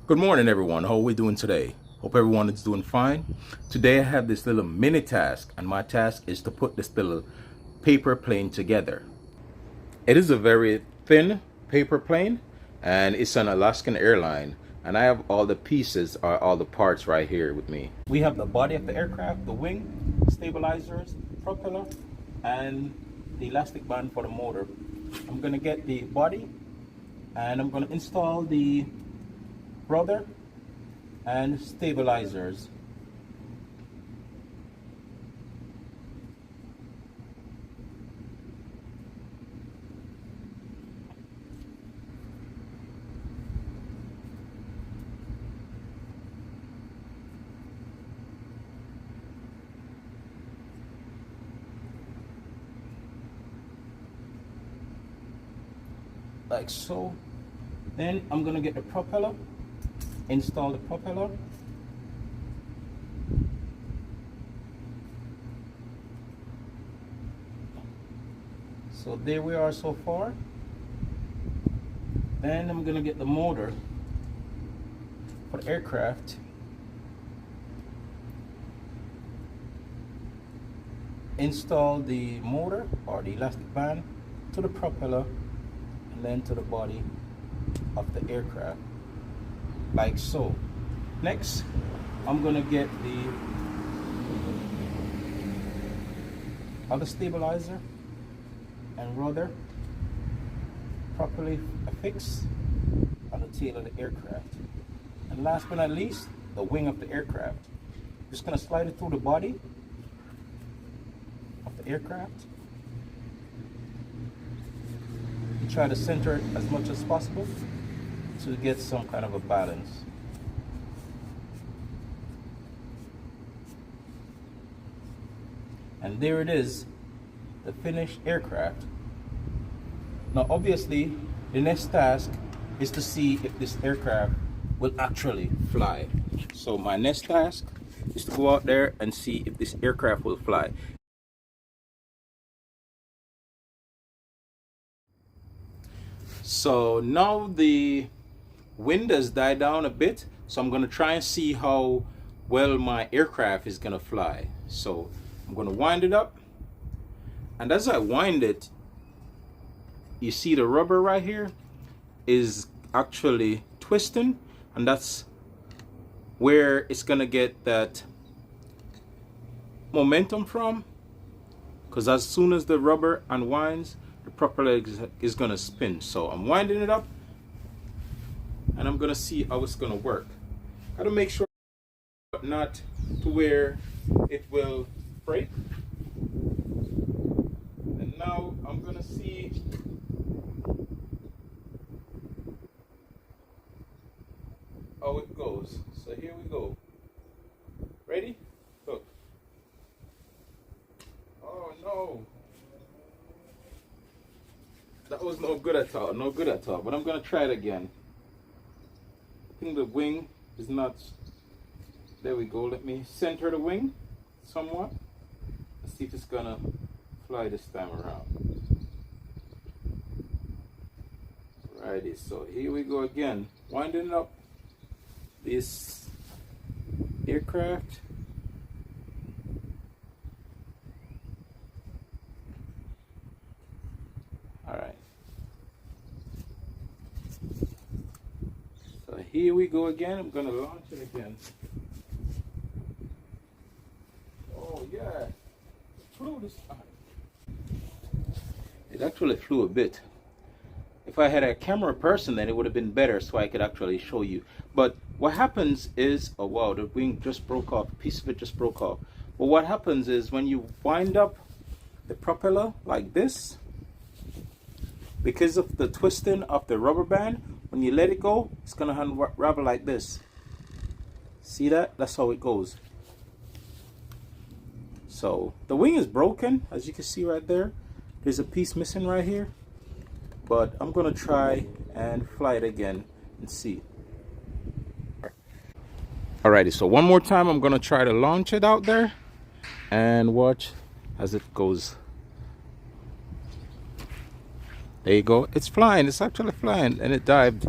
Good morning, everyone. How are we doing today? Hope everyone is doing fine. Today I have this little mini task, and my task is to put this little paper plane together. It is a very thin paper plane, and it's an Alaskan Airline, and I have all the pieces, or all the parts right here with me. We have the body of the aircraft, the wing, stabilizers, propeller, and the elastic band for the motor. I'm gonna get the body, and I'm gonna install the rudder and stabilizers. Like so. Then I'm gonna get the propeller, install the propeller. So there we are so far. Then I'm gonna get the motor for the aircraft. Install the motor or the elastic band to the propeller and then to the body of the aircraft, like so. Next, I'm gonna get the other stabilizer and rudder properly affixed on the tail of the aircraft. And last but not least, the wing of the aircraft. Just gonna slide it through the body of the aircraft. You try to center it as much as possible to get some kind of a balance. And there it is, the finished aircraft. Now obviously the next task is to see if this aircraft will actually fly. So my next task is to go out there and see if this aircraft will fly. So now the wind has died down a bit, so I'm going to try and see how well my aircraft is going to fly. So I'm going to wind it up, and as I wind it, you see the rubber right here is actually twisting, and that's where it's going to get that momentum from, because as soon as the rubber unwinds, the propeller is going to spin. So I'm winding it up, and I'm going to see how it's going to work. Got to make sure not to where it will break. And now I'm going to see how it goes. So here we go. Ready? Look. Oh no. That was no good at all. No good at all. But I'm going to try it again. I think the wing is not. There we go. Let me center the wing somewhat. Let's see if it's going to fly this time around. Alrighty. So here we go again. Winding up this aircraft. Alright. So here we go again. I'm going to launch it again. Oh yeah. It flew this time. It actually flew a bit. If I had a camera person, then it would have been better so I could actually show you. But what happens is, oh wow, the wing just broke off. A piece of it just broke off. But what happens is when you wind up the propeller like this, because of the twisting of the rubber band, when you let it go, it's going to unravel like this. See that? That's how it goes. So the wing is broken, as you can see right there. There's a piece missing right here. But I'm going to try and fly it again and see. Alrighty, so one more time I'm going to try to launch it out there and watch as it goes. There you go. It's flying. It's actually flying, and it dived.